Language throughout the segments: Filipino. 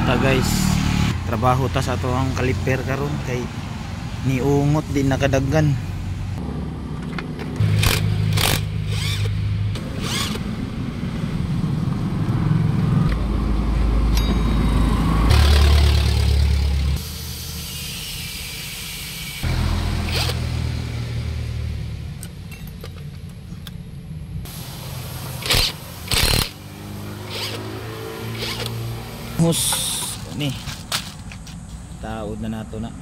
Ta guys, trabaho ta sa ato ang kaliper karon kay niungot din nakadaggan. Hus ni taod na nato na.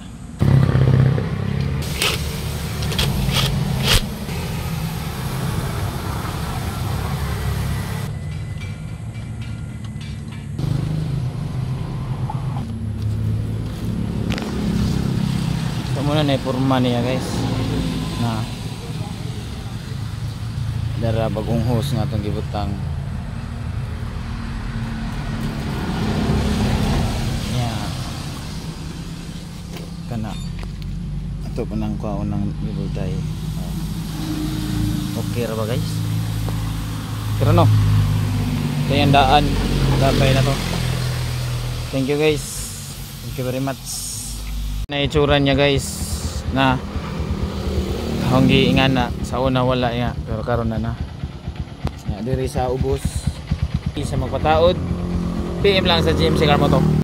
So muna na iporma niya guys na dara bagong hose nga itong gibutang. Kana ato pa nang kuha ng ibultay. Okay ra ba guys? Pero no, ito yung daan gabay na to. Thank you guys, thank you very much. Na itsura niya guys na hanggi ingan na sa una wala ya, pero karon na ya, diri sa ubos isa magpataod PM lang sa GMC Car Moto.